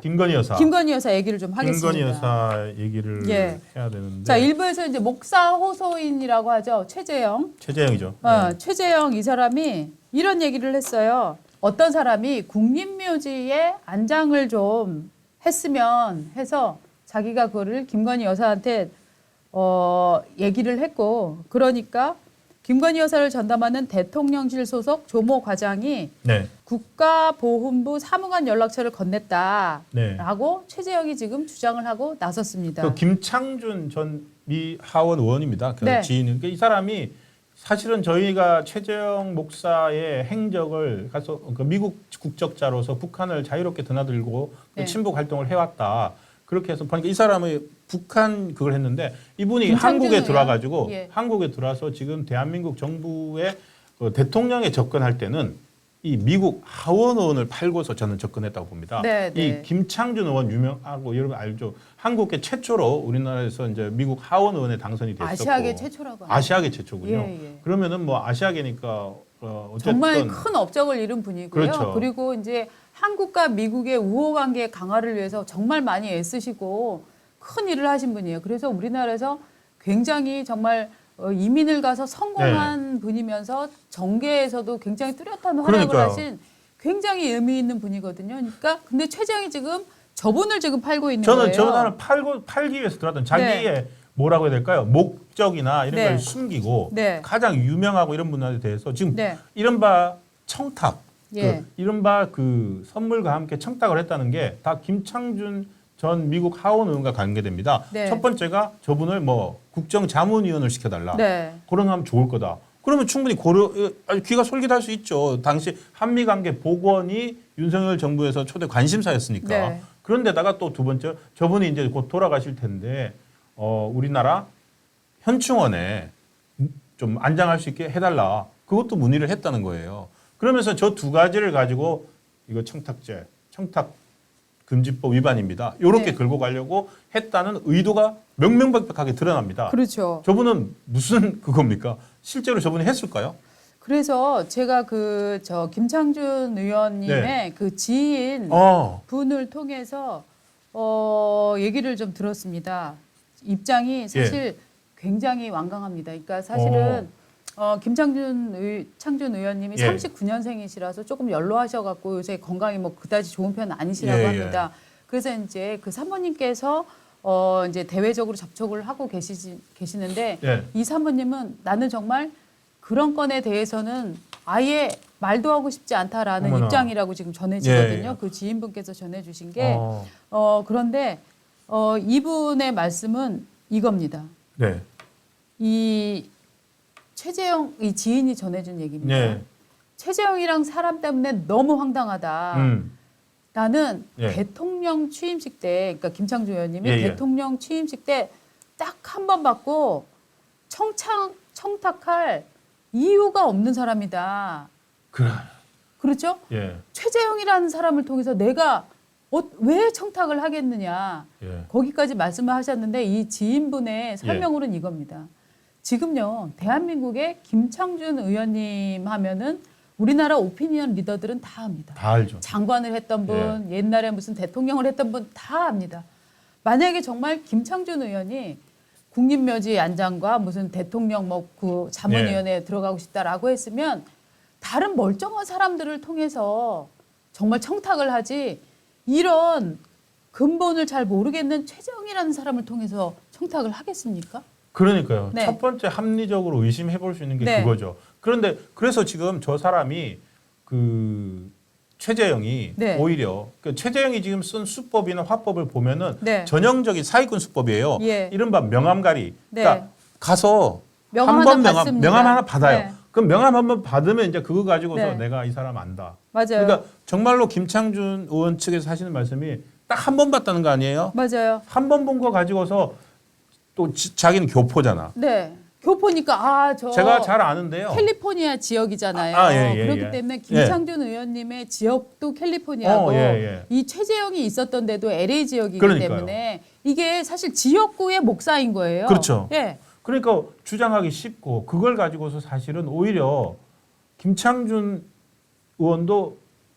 김건희 여사. 김건희 여사 얘기를 좀 하겠습니다. 김건희 여사 얘기를 예. 해야 되는데. 자, 일부에서 이제 목사 호소인이라고 하죠. 최재형이죠. 최재형 이 사람이 이런 얘기를 했어요. 어떤 사람이 국립묘지에 안장을 좀 했으면 해서 자기가 그거를 김건희 여사한테 얘기를 했고, 그러니까 김건희 여사를 전담하는 대통령실 소속 조모 과장이 네. 국가보훈부 사무관 연락처를 건넸다라고 네. 최재형이 지금 주장을 하고 나섰습니다. 그 김창준 전 미 하원 의원입니다. 그 네. 지인은 이 사람이 사실은 저희가 최재형 목사의 행적을 가서 그 미국 국적자로서 북한을 자유롭게 드나들고 네. 그 친북 활동을 해왔다. 그렇게 해서 보니까 이 사람의 북한 그걸 했는데 이분이 김창준 한국에 의원. 들어와가지고 예. 한국에 들어와서 지금 대한민국 정부의 그 대통령에 접근할 때는 이 미국 하원 의원을 팔고서 저는 접근했다고 봅니다. 네, 네. 이 김창준 의원 유명하고 여러분 알죠? 한국계 최초로 우리나라에서 이제 미국 하원 의원에 당선이 됐었고 아시아계 최초라고 합니다. 아시아계 최초군요. 예, 예. 그러면은 뭐 아시아계니까 어쨌든 정말 큰 업적을 이룬 분이고요. 그렇죠. 그리고 이제 한국과 미국의 우호 관계 강화를 위해서 정말 많이 애쓰시고 큰 일을 하신 분이에요. 그래서 우리나라에서 굉장히 정말 이민을 가서 성공한 분이면서 정계에서도 굉장히 뚜렷한 활약을 그러니까요. 하신 굉장히 의미 있는 분이거든요. 그러니까 근데 최재형이 지금 저분을 지금 팔고 있는 저는 거예요. 저 사람 팔기 위해서 들어왔던 자기의 뭐라고 해야 될까요? 목적이나 이런 네. 걸 숨기고 네. 가장 유명하고 이런 분들에 대해서 지금 네. 이른바 청탁, 예. 이른바 그 선물과 함께 청탁을 했다는 게 다 김창준 전 미국 하원 의원과 관계됩니다. 네. 첫 번째가 저분을 뭐 국정자문위원을 시켜달라. 네. 그런 하면 좋을 거다. 그러면 충분히 아주 귀가 솔깃할 수 있죠. 당시 한미관계 복원이 윤석열 정부에서 초대 관심사였으니까. 네. 그런데다가 또 두 번째, 저분이 이제 곧 돌아가실 텐데 우리나라 현충원에 좀 안장할 수 있게 해달라. 그것도 문의를 했다는 거예요. 그러면서 저 두 가지를 가지고 이거 청탁죄, 청탁금지법 위반입니다. 이렇게 네. 긁고 가려고 했다는 의도가 명명백백하게 드러납니다. 그렇죠. 저분은 무슨 그겁니까? 실제로 저분이 했을까요? 그래서 제가 김창준 의원님의 네. 그 지인 분을 통해서 얘기를 좀 들었습니다. 입장이 사실 굉장히 완강합니다. 그러니까 사실은 창준 의원님이 예. 39년생이시라서 조금 연로하셔갖고 요새 건강이 뭐 그다지 좋은 편은 아니시라고 예, 합니다. 그래서 이제 그 사모님께서 이제 대외적으로 접촉을 하고 계시는데 예. 이 사모님은 나는 정말 그런 건에 대해서는 아예 말도 하고 싶지 않다라는 어머나. 입장이라고 지금 전해지거든요. 예, 예. 그 지인분께서 전해주신 게 어. 그런데 이분의 말씀은 이겁니다. 네. 이 최재형 이 지인이 전해준 얘기입니다. 네. 최재형이랑 사람 때문에 너무 황당하다. 나는 예. 대통령 취임식 때, 그러니까 김창준 의원님이 예, 예. 대통령 취임식 때 딱 한 번 받고 청탁할 이유가 없는 사람이다. 그래. 그렇죠? 예. 최재형이라는 사람을 통해서 내가 왜 청탁을 하겠느냐. 예. 거기까지 말씀을 하셨는데 이 지인분의 설명으로는 이겁니다. 지금요, 대한민국의 김창준 의원님 하면은 우리나라 오피니언 리더들은 다 압니다. 다 알죠. 장관을 했던 분, 옛날에 무슨 대통령을 했던 분 다 압니다. 만약에 정말 김창준 의원이 국립묘지 안장과 무슨 대통령 그 자문위원회에 들어가고 싶다라고 했으면 다른 멀쩡한 사람들을 통해서 정말 청탁을 하지 이런 근본을 잘 모르겠는 최재형이라는 사람을 통해서 청탁을 하겠습니까? 그러니까요. 네. 첫 번째 합리적으로 의심해 볼 수 있는 게 네. 그거죠. 그런데 그래서 지금 저 사람이 그 최재형이 네. 오히려 그 최재형이 지금 쓴 수법이나 화법을 보면은 네. 전형적인 사기꾼 수법이에요. 예. 이른바 명함가리. 네. 그러니까 가서 명함 한 번 하나 받습니다. 명함 하나 받아요. 네. 그럼 명함 한 번 받으면 이제 그거 가지고서 네. 내가 이 사람 안다. 맞아요. 그러니까 정말로 김창준 의원 측에서 하시는 말씀이 딱 한 번 봤다는 거 아니에요? 맞아요. 한 번 본 거 가지고서 또 자기는 교포잖아. 네. 교포니까 제가 잘 아는데요. 캘리포니아 지역이잖아요. 예, 그렇기 예. 때문에 김창준 의원님의 지역도 캘리포니아고 예. 이 최재형이 있었던 데도 LA 지역이기 그러니까요. 때문에 이게 사실 지역구의 목사인 거예요. 그렇죠. 예. 그러니까 주장하기 쉽고 그걸 가지고서 사실은 오히려 김창준 의원도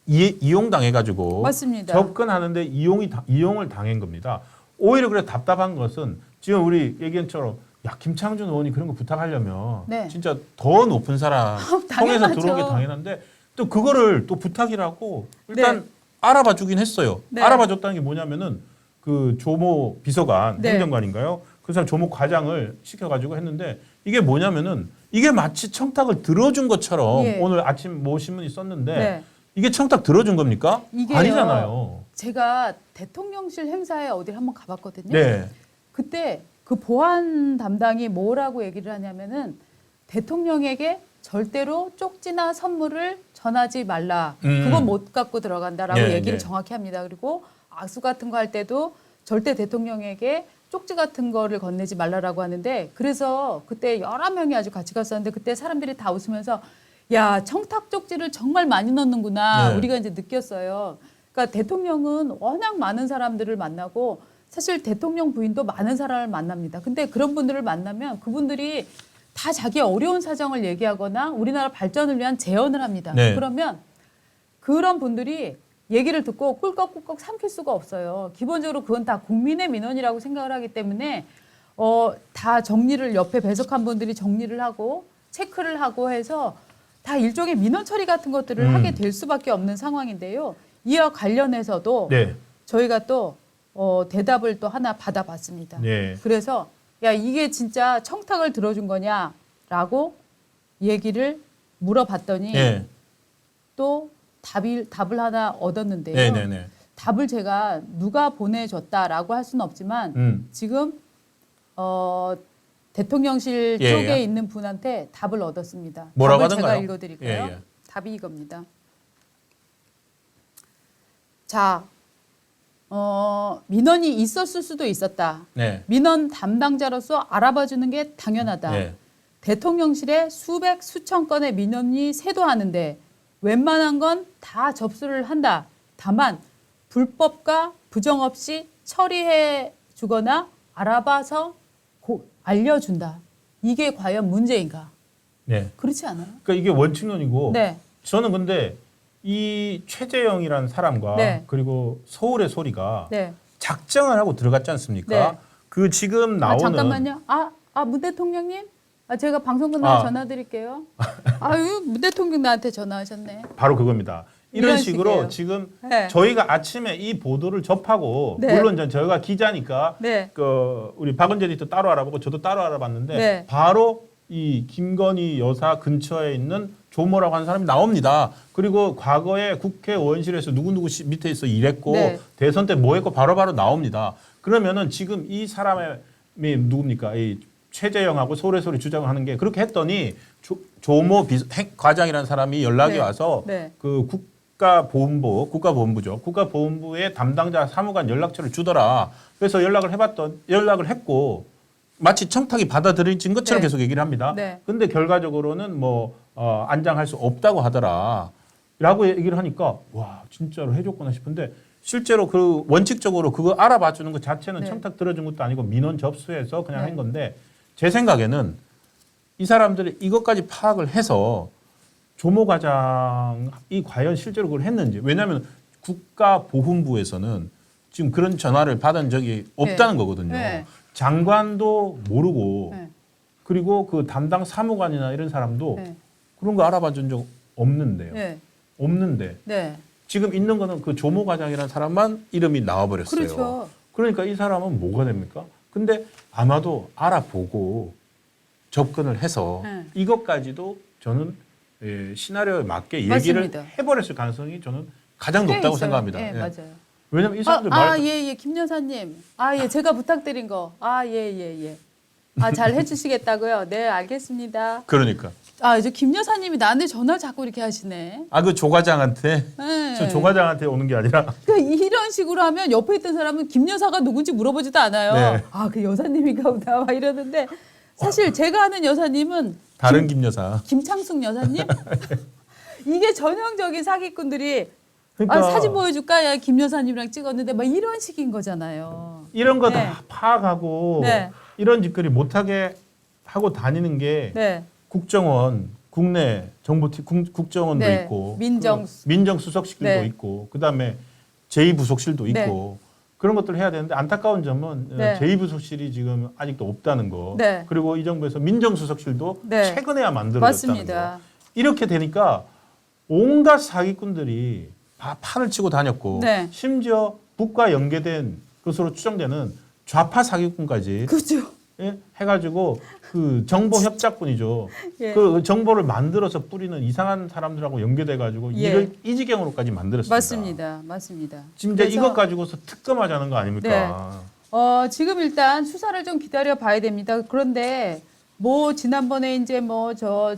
이용당해가지고 맞습니다. 접근하는데 이용을 당한 겁니다. 오히려 그래 답답한 것은 지금 우리 얘기한처럼 야 김창준 의원이 그런 거 부탁하려면 네. 진짜 더 높은 사람 통해서 당연하죠. 들어오게 당연한데 또 그거를 또 부탁이라고 일단 네. 알아봐 주긴 했어요. 네. 알아봐 줬다는 게 뭐냐면은 그 조모 비서관 네. 행정관인가요? 그 사람 조모 과장을 시켜가지고 했는데 이게 뭐냐면은 이게 마치 청탁을 들어준 것처럼 예. 오늘 아침 모 신문이 썼는데 네. 이게 청탁 들어준 겁니까? 이게요. 아니잖아요. 제가 대통령실 행사에 어디 한번 가봤거든요. 네. 그때 그 보안 담당이 뭐라고 얘기를 하냐면은 대통령에게 절대로 쪽지나 선물을 전하지 말라. 그건 못 갖고 들어간다라고 네, 얘기를 네. 정확히 합니다. 그리고 악수 같은 거 할 때도 절대 대통령에게 쪽지 같은 거를 건네지 말라라고 하는데 그래서 그때 여러 명이 아주 같이 갔었는데 그때 사람들이 다 웃으면서 야 청탁 쪽지를 정말 많이 넣는구나 네. 우리가 이제 느꼈어요. 그러니까 대통령은 워낙 많은 사람들을 만나고 사실 대통령 부인도 많은 사람을 만납니다. 근데 그런 분들을 만나면 그분들이 다 자기 어려운 사정을 얘기하거나 우리나라 발전을 위한 제언을 합니다. 네. 그러면 그런 분들이 얘기를 듣고 꿀꺽꿀꺽 삼킬 수가 없어요. 기본적으로 그건 다 국민의 민원이라고 생각을 하기 때문에 다 정리를 옆에 배석한 분들이 정리를 하고 체크를 하고 해서 다 일종의 민원 처리 같은 것들을 하게 될 수밖에 없는 상황인데요. 이와 관련해서도 네. 저희가 또 대답을 또 하나 받아봤습니다. 네. 그래서 야 이게 진짜 청탁을 들어준 거냐라고 얘기를 물어봤더니 네. 또 답을 하나 얻었는데요. 네. 네. 네. 답을 제가 누가 보내줬다라고 할 수는 없지만 지금 대통령실 예, 쪽에 예. 있는 분한테 답을 얻었습니다. 뭐라고 답을 제가 하던가요? 읽어드릴까요? 예, 예. 답이 이겁니다. 자, 민원이 있었을 수도 있었다. 네. 민원 담당자로서 알아봐주는 게 당연하다. 네. 대통령실에 수백 수천 건의 민원이 쇄도하는데 웬만한 건 다 접수를 한다. 다만 불법과 부정 없이 처리해 주거나 알아봐서 알려준다. 이게 과연 문제인가? 네. 그렇지 않아요? 그러니까 이게 원칙론이고 네. 저는 근데 이 최재형이라는 사람과 네. 그리고 서울의 소리가 네. 작정을 하고 들어갔지 않습니까? 네. 그 지금 나오는 잠깐만요. 문 대통령님? 제가 방송 끝나고 전화 드릴게요. 아유, 문 대통령 나한테 전화하셨네. 바로 그겁니다. 이런 이런 식으로 식이에요. 지금 네. 저희가 아침에 이 보도를 접하고 네. 물론 저희가 기자니까 네. 그 우리 박은재 리터 따로 알아보고 저도 따로 알아봤는데 네. 바로 이 김건희 여사 근처에 있는 조모라고 하는 사람이 나옵니다. 그리고 과거에 국회의원실에서 누구누구 밑에 있어 일했고 네. 대선 때 뭐 했고 바로바로 나옵니다. 그러면은 지금 이 사람이 누굽니까? 이 최재형하고 서울의 소리 주장을 하는 게 그렇게 했더니 조모 과장이라는 사람이 연락이 네. 와서 네. 그 국가보훈부죠. 국가보훈부의 담당자 사무관 연락처를 주더라. 그래서 연락을 했고 마치 청탁이 받아들여진 것처럼 네. 계속 얘기를 합니다. 네. 근데 결과적으로는 안장할 수 없다고 하더라. 라고 얘기를 하니까 와 진짜로 해줬구나 싶은데 실제로 그 원칙적으로 그거 알아봐 주는 것 자체는 네. 청탁 들어준 것도 아니고 민원 접수해서 그냥 네. 한 건데 제 생각에는 이 사람들이 이것까지 파악을 해서 조모 과장이 과연 실제로 그걸 했는지 왜냐하면 국가보훈부에서는 지금 그런 전화를 받은 적이 없다는 거거든요. 네. 장관도 모르고 네. 그리고 그 담당 사무관이나 이런 사람도 네. 그런 거 알아봐 준 적 없는데요. 네. 없는데 네. 지금 있는 거는 그 조모 과장이라는 사람만 이름이 나와버렸어요. 그렇죠. 그러니까 이 사람은 뭐가 됩니까? 근데 아마도 알아보고 접근을 해서 네. 이것까지도 저는 시나리오에 맞게 얘기를 맞습니다. 해버렸을 가능성이 저는 가장 꽤 높다고 있어요. 생각합니다. 네, 예. 맞아요. 왜냐면 이 사람들 말 예, 김 여사님. 예, 제가 부탁드린 거. 예. 잘 해주시겠다고요? 네, 알겠습니다. 그러니까 이제 김 여사님이 나한테 전화를 자꾸 이렇게 하시네. 그 조 과장한테 네. 저 조 과장한테 오는 게 아니라 이런 식으로 하면 옆에 있던 사람은 김 여사가 누군지 물어보지도 않아요. 네. 그 여사님인가 보다 막 이러는데 사실 제가 아는 여사님은 다른 김 여사. 김창숙 여사님? 이게 전형적인 사기꾼들이 그러니까 사진 보여줄까? 야, 김 여사님이랑 찍었는데 막 이런 식인 거잖아요. 이런 거 다 네. 파악하고 네. 이런 짓거리 못하게 하고 다니는 게 네. 국정원 국내 정보팀 국정원도 네. 있고 민정수석실도 네. 있고 그다음에 제2부속실도 네. 있고 그런 것들을 해야 되는데 안타까운 점은 네. 제2부속실이 지금 아직도 없다는 거. 네. 그리고 이 정부에서 민정수석실도 네. 최근에야 만들어졌다는 거. 맞습니다. 이렇게 되니까 온갖 사기꾼들이 판을 치고 다녔고 네. 심지어 북과 연계된 것으로 추정되는 좌파 사기꾼까지 그죠. 예? 해가지고 그 정보 협작꾼이죠. 예. 그 정보를 만들어서 뿌리는 이상한 사람들하고 연계돼가지고 예. 이를 이 지경으로까지 만들었습니다. 맞습니다. 맞습니다. 지금 이제 그래서- 이것 가지고서 특검하자는 거 아닙니까? 지금 일단 수사를 좀 기다려 봐야 됩니다. 그런데 뭐 지난번에 이제 뭐 저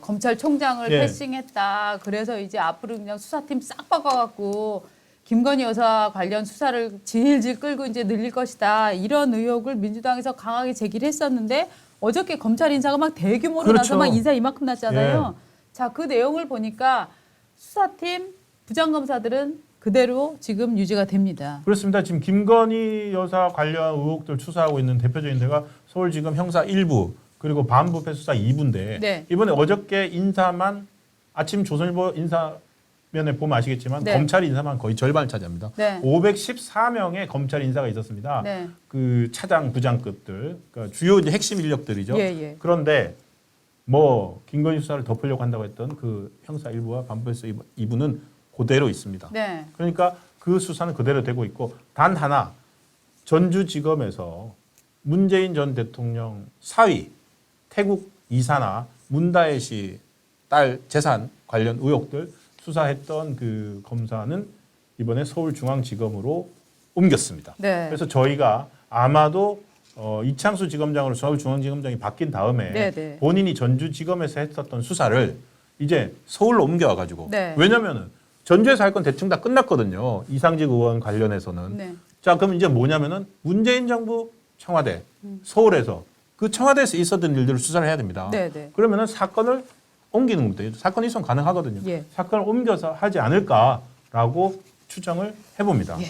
검찰총장을 예. 패싱했다. 그래서 이제 앞으로 그냥 수사팀 싹 바꿔갖고 김건희 여사 관련 수사를 질질 끌고 이제 늘릴 것이다. 이런 의혹을 민주당에서 강하게 제기를 했었는데 어저께 검찰 인사가 막 대규모로 그렇죠. 나서 막 인사 이만큼 났잖아요. 예. 자, 그 내용을 보니까 수사팀 부장검사들은 그대로 지금 유지가 됩니다. 그렇습니다. 지금 김건희 여사 관련 의혹들 추사하고 있는 대표적인 데가 서울지검 형사 1부 그리고 반부패 수사 2부인데 네. 이번에 어저께 인사만 아침 조선일보 인사면에 보면 아시겠지만 네. 검찰 인사만 거의 절반을 차지합니다. 네. 514명의 검찰 인사가 있었습니다. 네. 그 차장 부장급들 그러니까 주요 이제 핵심 인력들이죠. 예, 예. 그런데 뭐 김건희 수사를 덮으려고 한다고 했던 그 형사 1부와 반부패 수사 2부는 그대로 있습니다. 네. 그러니까 그 수사는 그대로 되고 있고 단 하나 전주지검에서 문재인 전 대통령 사위 태국 이사나 문다혜 씨 딸 재산 관련 의혹들 수사했던 그 검사는 이번에 서울중앙지검으로 옮겼습니다. 네. 그래서 저희가 아마도 이창수 지검장으로 서울중앙지검장이 바뀐 다음에 네, 네. 본인이 전주지검에서 했었던 수사를 이제 서울로 옮겨와가지고 네. 왜냐면은 전주에서 할 건 대충 다 끝났거든요. 이상직 의원 관련해서는. 네. 자, 그럼 이제 뭐냐면은 문재인 정부 청와대 서울에서 그 청와대에서 있었던 일들을 수사를 해야 됩니다. 네, 네. 그러면은 사건을 옮기는 겁니다. 사건 이송 가능하거든요. 예. 사건을 옮겨서 하지 않을까라고 추정을 해봅니다. 예.